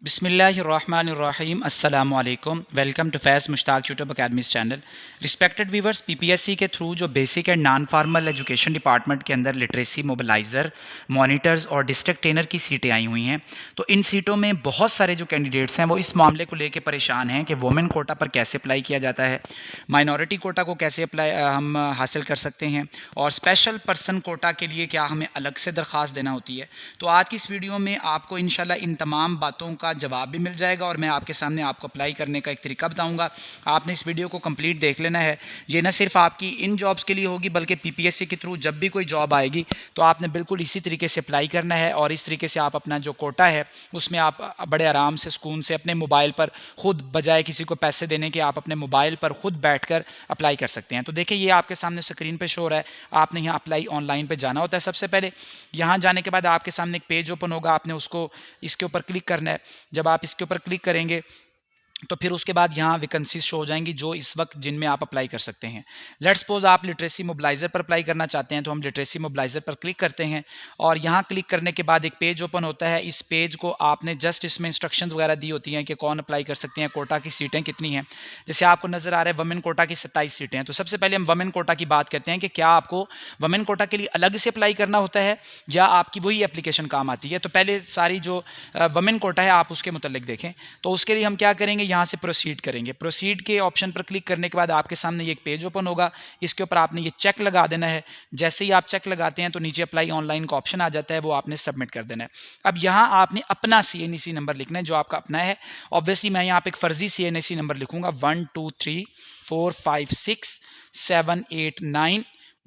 बिस्मिल्लाहिर्रहमानिर्रहीम अस्सलामु अलैकुम। Welcome to Faiz Mushtaq YouTube academy's channel. Respected viewers, PPSC के थ्रू जो basic and non formal education department के अंदर लिटरेसी मोबिलाइज़र, मॉनिटर्स और डिस्ट्रिक्ट ट्रेनर की सीटें आई हुई हैं। तो इन सीटों में बहुत सारे जो कैंडिडेट्स हैं वो इस मामले को लेकर परेशान हैं कि वुमेन कोटा पर कैसे अप्लाई किया जाता है, माइनॉरिटी कोटा को कैसे हम हासिल कर सकते हैं, और स्पेशल पर्सन कोटा के लिए क्या हमें अलग से दरख्वास्त देना होती है। तो आज की इस वीडियो में आपको इंशाल्लाह इन तमाम बातों का जवाब भी मिल जाएगा और मैं आपके सामने आपको अप्लाई करने का एक तरीका बताऊंगा। आपने इस वीडियो को कंप्लीट देख लेना है। ये ना सिर्फ आपकी इन जॉब्स के लिए होगी बल्कि पीपीएससी के थ्रू जब भी कोई जॉब आएगी तो आपने बिल्कुल इसी तरीके से अप्लाई करना है और इस तरीके से आप अपना जो कोटा है उसमें आप बड़े आराम से सुकून से अपने मोबाइल पर खुद, बजाय किसी को पैसे देने के, आप अपने मोबाइल पर खुद बैठकर अप्लाई कर सकते हैं। तो देखिए, ये आपके सामने स्क्रीन पे शो हो रहा है। आपने यहाँ अप्लाई ऑनलाइन पे जाना होता है। सबसे पहले यहाँ जाने के बाद आपके सामने एक पेज ओपन होगा, आपने उसको इसके ऊपर क्लिक करना है। जब आप इसके ऊपर क्लिक करेंगे तो फिर उसके बाद यहाँ वैकेंसीज शो हो जाएंगी जो इस वक्त जिनमें आप अप्लाई कर सकते हैं। लेट्स सपोज आप लिटरेसी मोबिलाइज़र पर अप्लाई करना चाहते हैं तो हम लिटरेसी मोबिलाइज़र पर क्लिक करते हैं और यहाँ क्लिक करने के बाद एक पेज ओपन होता है। इस पेज को आपने जस्ट इसमें इंस्ट्रक्शंस वगैरह दी होती हैं कि कौन अप्लाई कर सकते हैं, कोटा की सीटें कितनी हैं। जैसे आपको नज़र आ रहा है वुमेन कोटा की 27 सीटें हैं। तो सबसे पहले हम वुमेन कोटा की बात करते हैं कि क्या आपको वुमेन कोटा के लिए अलग से अप्लाई करना होता है या आपकी वही एप्लीकेशन काम आती है। तो पहले सारी जो वुमेन कोटा है आप उसके मुतल्लिक देखें। तो उसके लिए हम क्या करेंगे, यहाँ से प्रोसीड करेंगे। प्रोसीड के ऑप्शन पर क्लिक करने के बाद आपके सामने ये एक पेज ओपन होगा। इसके ऊपर आपने ये चेक लगा देना है। जैसे ही आप चेक लगाते हैं तो नीचे अप्लाई ऑनलाइन का ऑप्शन आ जाता है, वो आपने सबमिट कर देना है। अब यहाँ आपने अपना CNAC नंबर लिखना है जो आपका अपना है। ऑब्वियसली मैं यहाँ पे एक फर्जी CNAC नंबर लिखूंगा 1 2 3 4 5 6 7 8 9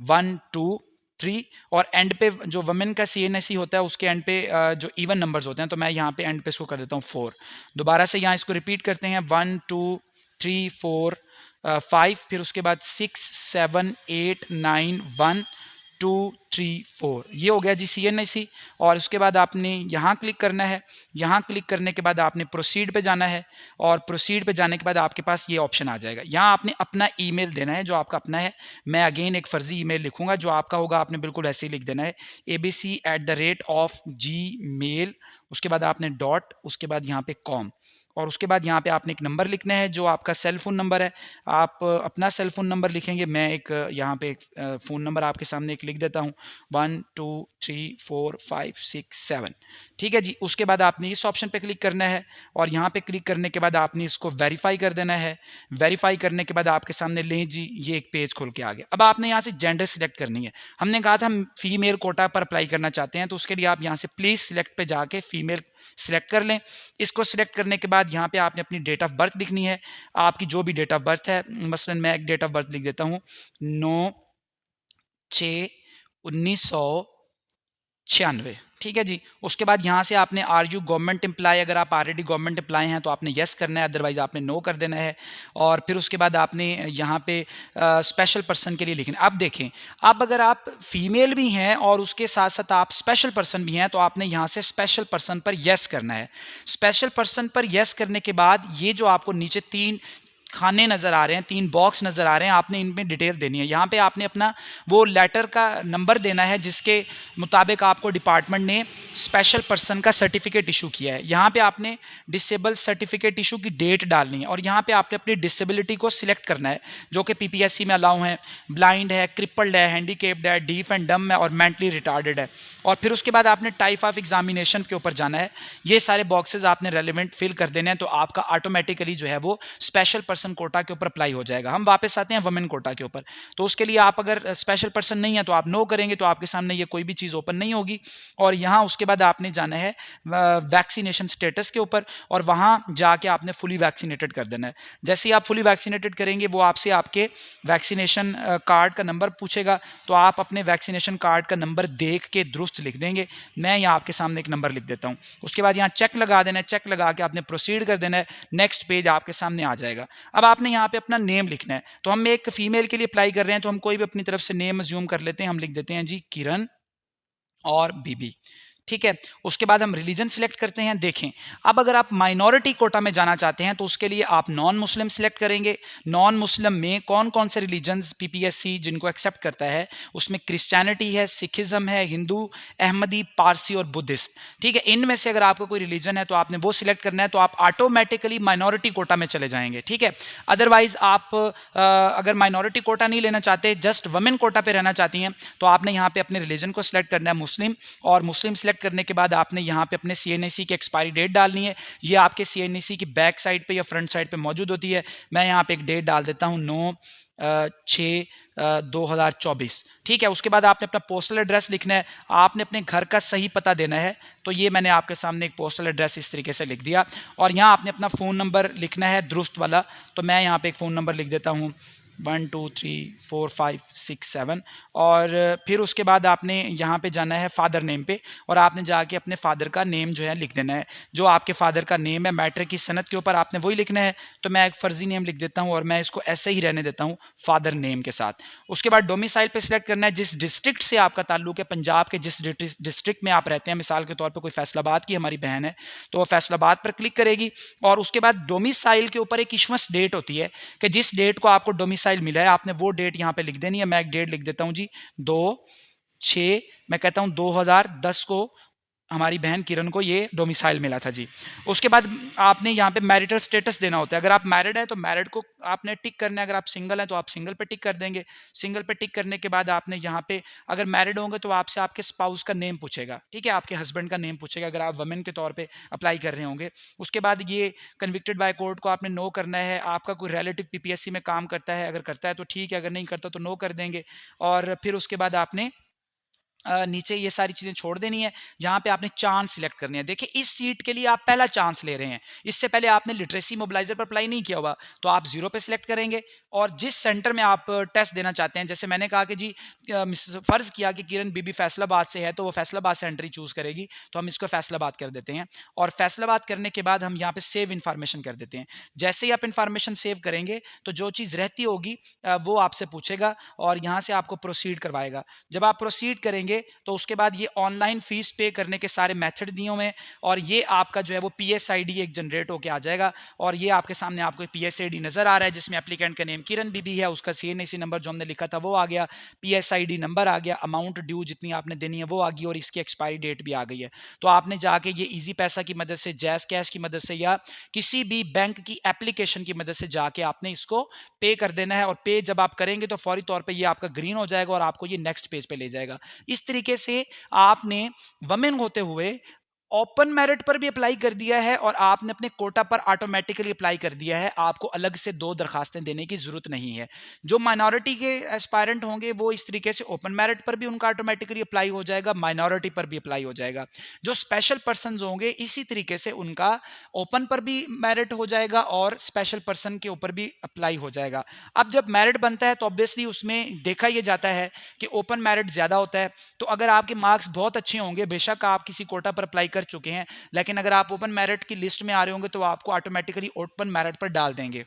1 2 3 और एंड पे जो वुमेन का CNAC होता है उसके एंड पे जो इवन नंबर्स होते हैं तो मैं यहाँ पे एंड पे इसको कर देता हूँ 4। दोबारा से यहाँ इसको रिपीट करते हैं 1 2 3 4 5, फिर उसके बाद 6 7 8 9 1 2 3 4। ये हो गया जी CNAC। और उसके बाद आपने यहाँ क्लिक करना है। यहाँ क्लिक करने के बाद आपने प्रोसीड पे जाना है और प्रोसीड पे जाने के बाद आपके पास ये ऑप्शन आ जाएगा। यहाँ आपने अपना ईमेल देना है जो आपका अपना है। मैं अगेन एक फर्जी ईमेल लिखूंगा, जो आपका होगा आपने बिल्कुल ऐसे ही लिख देना है abc@gmail, उसके बाद आपने डॉट, उसके बाद यहाँ पे कॉम, और उसके बाद यहाँ पे आपने एक नंबर लिखना है जो आपका सेल फोन नंबर है। आप अपना सेल फोन नंबर लिखेंगे। मैं एक यहाँ पे एक फ़ोन नंबर आपके सामने एक लिख देता हूँ 1 2 3 4 5 6 7। ठीक है जी। उसके बाद आपने इस ऑप्शन पे क्लिक करना है और यहाँ पे क्लिक करने के बाद आपने इसको वेरीफाई कर देना है। वेरीफाई करने के बाद आपके सामने लें जी ये एक पेज खुल के आ गया। अब आपने यहाँ से जेंडर सिलेक्ट करनी है। हमने कहा था हम फीमेल कोटा पर अप्लाई करना चाहते हैं, तो उसके लिए आप यहाँ से प्लीज सिलेक्ट पे जाके फीमेल सिलेक्ट कर लें। इसको सिलेक्ट करने के बाद यहाँ पे आपने अपनी डेट ऑफ बर्थ लिखनी है। आपकी जो भी डेट ऑफ बर्थ है, मसलन मैं एक डेट ऑफ बर्थ लिख देता हूँ 9/6/1996। ठीक है जी। उसके बाद यहाँ से आपने आर यू गवर्नमेंट एम्प्लॉय, अगर आप ऑलरेडी गवर्नमेंट एम्प्लॉय हैं तो आपने यस करना है, अदरवाइज आपने नो कर देना है। और फिर उसके बाद आपने यहाँ पे स्पेशल पर्सन के लिए लिखना। अब देखें, अब अगर आप फीमेल भी हैं और उसके साथ साथ आप स्पेशल पर्सन भी हैं तो आपने यहाँ से स्पेशल पर्सन पर यस करना है। स्पेशल पर्सन पर यस करने के बाद ये जो आपको नीचे 3 खाने नज़र आ रहे हैं, 3 बॉक्स नज़र आ रहे हैं, आपने इनमें डिटेल देनी है। यहाँ पे आपने अपना वो लेटर का नंबर देना है जिसके मुताबिक आपको डिपार्टमेंट ने स्पेशल पर्सन का सर्टिफिकेट इशू किया है। यहाँ पे आपने डिसेबल सर्टिफिकेट इशू की डेट डालनी है और यहाँ पे आपने अपनी डिसेबिलिटी को सिलेक्ट करना है जो कि पीपीएससी में अलाउ है। ब्लाइंड है, क्रिपल्ड है, हैंडीकेप्ड है, डीफ एंड डम है और मेंटली रिटार्डेड है। और फिर उसके बाद आपने टाइप ऑफ एग्जामिनेशन के ऊपर जाना है। ये सारे बॉक्सेस आपने रेलिवेंट फिल कर देने हैं तो आपका ऑटोमेटिकली जो है वो स्पेशल पर्सन कोटा के ऊपर अप्लाई हो जाएगा। हम वापस आते हैं वुमेन कोटा के ऊपर। तो उसके लिए आप अगर स्पेशल पर्सन नहीं है तो आप नो करेंगे तो आपके सामने ये कोई भी चीज़ ओपन नहीं होगी। और यहाँ उसके बाद आपने जाना है वैक्सीनेशन स्टेटस के ऊपर और वहाँ जाके आपने फुली वैक्सीनेटेड कर देना है। जैसे ही आप फुली वैक्सीनेटेड करेंगे वो आपसे आपके वैक्सीनेशन कार्ड का नंबर पूछेगा, तो आप अपने वैक्सीनेशन कार्ड का नंबर देख के दुरुस्त लिख देंगे। मैं यहाँ आपके सामने एक नंबर लिख देता हूँ। उसके बाद यहाँ चेक लगा देना है। चेक लगा के आपने प्रोसीड कर देना है। नेक्स्ट पेज आपके सामने आ जाएगा। अब आपने यहाँ पे अपना नेम लिखना है। तो हम एक फीमेल के लिए अप्लाई कर रहे हैं तो हम कोई भी अपनी तरफ से नेम अज्यूम कर लेते हैं। हम लिख देते हैं जी किरण और बीबी। ठीक है। उसके बाद हम रिलीजन सिलेक्ट करते हैं। देखें, अब अगर आप माइनॉरिटी कोटा में जाना चाहते हैं तो उसके लिए आप नॉन मुस्लिम सिलेक्ट करेंगे। नॉन मुस्लिम में कौन कौन से रिलीजन्स पीपीएससी जिनको एक्सेप्ट करता है, उसमें क्रिश्चियनिटी है, सिखिज्म है, हिंदू, अहमदी, पारसी और बुद्धिस्ट। ठीक है, इनमें से अगर आपका कोई रिलीजन है तो आपने वो सिलेक्ट करना है, तो आप ऑटोमेटिकली माइनॉरिटी कोटा में चले जाएंगे। ठीक है। अदरवाइज आप अगर माइनॉरिटी कोटा नहीं लेना चाहते, जस्ट वमेन कोटा पे रहना चाहती हैं, तो आपने यहाँ पे अपने रिलीजन को सिलेक्ट करना है मुस्लिम, और मुस्लिम सिलेक्ट करने के बाद आपने यहाँ पे अपने सीएनएसी की एक्सपायरी डेट डालनी है। ये आपके सीएनएसी की बैक साइड पे या फ्रंट साइड पे मौजूद होती है। मैं यहाँ पे एक डेट डाल देता हूँ 9/6/2024। ठीक है। उसके बाद आपने अपना पोस्टल एड्रेस लिखना है, आपने अपने घर का सही पता देना है। तो ये मैंने आपके सामने एक पोस्टल एड्रेस इस तरीके से लिख दिया, और यहाँ आपने अपना फ़ोन नंबर लिखना है दुरुस्त वाला। तो मैं यहाँ पे एक फ़ोन नंबर लिख देता हूँ 123456 और फिर उसके बाद आपने यहाँ पे जाना है फादर नेम पे, और आपने जाके अपने फादर का नेम जो है लिख देना है। जो आपके फादर का नेम है मैट्रिक की सनद के ऊपर आपने वही लिखना है। तो मैं एक फर्जी नेम लिख देता हूँ और मैं इसको ऐसे ही रहने देता हूँ फादर नेम के साथ। उसके बाद डोमिसाइल पे सिलेक्ट करना है, जिस डिस्ट्रिक्ट से आपका ताल्लुक है, पंजाब के जिस डिस्ट्रिक्ट में आप रहते हैं, मिसाल के तौर पर कोई फैसलाबाद की हमारी बहन है तो वह फैसलाबाद पर क्लिक करेगी। और उसके बाद डोमिसाइल के ऊपर एक इशुएंस डेट होती है कि जिस डेट को आपको डोमिसाइल मिला है आपने वो डेट यहाँ पे लिख देनी है। मैं एक डेट लिख देता हूँ जी 2/6, मैं कहता हूँ 2010 को हमारी बहन किरण को ये डोमिसाइल मिला था जी। उसके बाद आपने यहाँ पे मैरिटल स्टेटस देना होता है। अगर आप मैरिड हैं तो मैरिड को आपने टिक करना है, अगर आप सिंगल हैं तो आप सिंगल पे टिक कर देंगे। सिंगल पे टिक करने के बाद आपने यहाँ पे अगर मैरिड होंगे तो आपसे आपके स्पाउस का नेम पूछेगा। ठीक है, आपके हस्बैंड का नेम पूछेगा अगर आप वमेन के तौर पे अप्लाई कर रहे होंगे। उसके बाद ये कन्विक्टेड बाय कोर्ट को आपने नो करना है। आपका कोई रिलेटिव पीपीएससी में काम करता है, अगर करता है तो ठीक है, अगर नहीं करता तो नो कर देंगे। और फिर उसके बाद आपने नीचे ये सारी चीज़ें छोड़ देनी है। यहाँ पे आपने चांस सिलेक्ट करनी है। देखिए, इस सीट के लिए आप पहला चांस ले रहे हैं, इससे पहले आपने लिटरेसी मोबिलाइजर पर अप्लाई नहीं किया हुआ, तो आप 0 पे सिलेक्ट करेंगे। और जिस सेंटर में आप टेस्ट देना चाहते हैं, जैसे मैंने कहा कि जी फ़र्ज़ किया कि किरण बीबी फैसलाबाद से है तो वो फैसलाबाद से एंट्री चूज़ करेगी, तो हम इसको फैसलाबाद कर देते हैं। और फैसलाबाद करने के बाद हम यहाँ पे सेव इन्फॉर्मेशन कर देते हैं। जैसे ही आप इन्फॉर्मेशन सेव करेंगे तो जो चीज़ रहती होगी वो आपसे पूछेगा और यहाँ से आपको प्रोसीड करवाएगा। जब आप प्रोसीड करेंगे तो उसके बाद ये ऑनलाइन फीस पे करने के सारे मेथड दिए हुए हैं, और ये आपका जो है वो पीएसआईडी एक जनरेट होके आ जाएगा। और ये आपके सामने आपको पीएसआईडी नजर आ रहा है जिसमें एप्लीकेंट का नेम किरण बीबी है, उसका सीएनएसी नंबर जो हमने लिखा था वो आ गया, पीएसआईडी नंबर आ गया, अमाउंट ड्यू जितनी आपने देनी है वो आ गई, और इसकी एक्सपायरी डेट भी आ गई है। तो आपने जाके ये इजी पैसा की मदद से, जैज़ कैश की मदद से या किसी भी बैंक की एप्लीकेशन की मदद से जाके आपने इसको पे कर देना है। और पे जब आप करेंगे तो फौरी तौर पे ये आपका ग्रीन हो जाएगा और आपको ये नेक्स्ट पेज पे ले जाएगा। इस तरीके से आपने वमेन होते हुए ओपन मेरिट पर भी अप्लाई कर दिया है और आपने अपने कोटा पर ऑटोमेटिकली अप्लाई कर दिया है। आपको अलग से 2 दरखास्तें देने की जरूरत नहीं है। जो माइनॉरिटी के एस्पायरेंट होंगे वो इस तरीके से ओपन मेरिट पर भी उनका ऑटोमेटिकली अप्लाई हो जाएगा, माइनॉरिटी पर भी अप्लाई हो जाएगा। जो स्पेशल पर्सन होंगे इसी तरीके से उनका ओपन पर भी मेरिट हो जाएगा और स्पेशल पर्सन के ऊपर भी अप्लाई हो जाएगा। अब जब मेरिट बनता है तो ऑब्वियसली उसमें देखा यह जाता है कि ओपन मेरिट ज्यादा होता है। तो अगर आपके मार्क्स बहुत अच्छे होंगे, बेशक आप किसी कोटा पर अप्लाई कर चुके हैं, लेकिन अगर आप ओपन मेरिट की लिस्ट में आ रहे होंगे तो आपको ऑटोमेटिकली ओपन मेरिट पर डाल देंगे।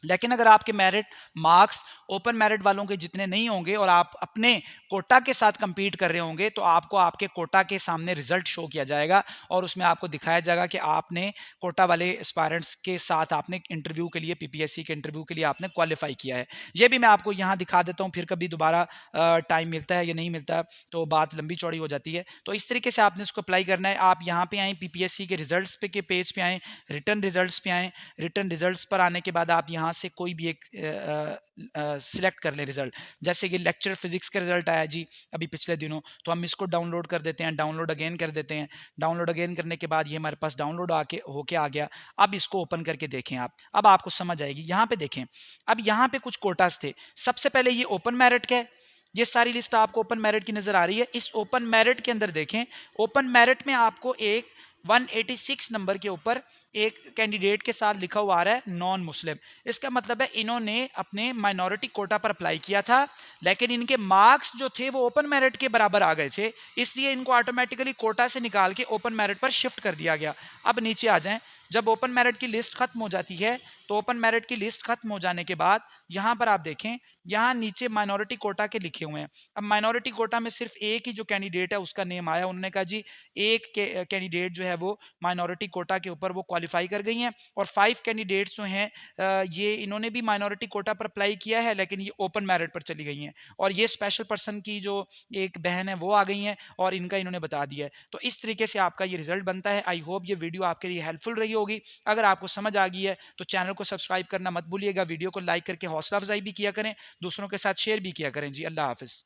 लेकिन अगर आपके मेरिट मार्क्स ओपन मेरिट वालों के जितने नहीं होंगे और आप अपने कोटा के साथ कंपीट कर रहे होंगे तो आपको आपके कोटा के सामने रिजल्ट शो किया जाएगा और उसमें आपको दिखाया जाएगा कि आपने कोटा वाले एस्पायरेंट्स के साथ आपने इंटरव्यू के लिए, पीपीएससी के इंटरव्यू के लिए आपने क्वालिफाई किया है। ये भी मैं आपको यहाँ दिखा देता हूँ, फिर कभी दोबारा टाइम मिलता है या नहीं मिलता तो बात लंबी चौड़ी हो जाती है। तो इस तरीके से आपने इसको अप्लाई करना है। आप यहाँ पे आए, पीपीएससी के रिजल्ट्स पे के पेज पे आए, रिटर्न रिजल्ट्स पे आए। रिटर्न रिजल्ट्स पर आने के बाद आप यहाँ से कोई भी एक सिलेक्ट कर लें रिजल्ट। जैसे कि लेक्चर फिजिक्स का रिजल्ट आया जी अभी पिछले दिनों, तो हम इसको डाउनलोड कर देते हैं, डाउनलोड अगेन कर देते हैं। डाउनलोड अगेन करने के बाद ये हमारे पास डाउनलोड आके होके आ गया। अब इसको ओपन करके देखें आप, अब आपको समझ आएगी। यहाँ पे देखें, अब यहाँ पे कुछ कोटास थे। सबसे पहले ये ओपन मेरिट का है, ये सारी लिस्ट आपको ओपन मेरिट की नजर आ रही है। इस ओपन मेरिट के अंदर देखें, ओपन मेरिट में आपको एक 186 नंबर के ऊपर एक कैंडिडेट के साथ लिखा हुआ आ रहा है नॉन मुस्लिम। इसका मतलब है इन्होंने अपने माइनॉरिटी कोटा पर अप्लाई किया था, लेकिन इनके मार्क्स जो थे वो ओपन मेरिट के बराबर आ गए थे, इसलिए इनको ऑटोमेटिकली कोटा से निकाल के ओपन मेरिट पर शिफ्ट कर दिया गया। अब नीचे आ जाएं, जब ओपन मेरिट की लिस्ट खत्म हो जाती है, तो ओपन मेरिट की लिस्ट खत्म हो जाने के बाद यहाँ पर आप देखें, यहाँ नीचे माइनॉरिटी कोटा के लिखे हुए हैं। अब माइनॉरिटी कोटा में सिर्फ एक ही जो कैंडिडेट है उसका नेम आया, उन्होंने कहा जी एक कैंडिडेट जो है वो माइनॉरिटी कोटा के ऊपर वो क्वालिफाई कर गई हैं, और 5 कैंडिडेट्स जो हैं ये इन्होंने भी माइनॉरिटी कोटा पर अप्लाई किया है, लेकिन ये ओपन मेरिट पर चली गई हैं, और ये स्पेशल पर्सन की जो एक बहन है वो आ गई हैं और इनका इन्होंने बता दिया है। तो इस तरीके से आपका ये रिजल्ट बनता है। आई होप ये वीडियो आपके लिए हेल्पफुल रही होगी। अगर आपको समझ आ गई है तो चैनल को सब्सक्राइब करना मत भूलिएगा, वीडियो को लाइक करके हौसला अफजाई भी किया करें, दूसरों के साथ शेयर भी किया करें जी। अल्लाह हाफिज़।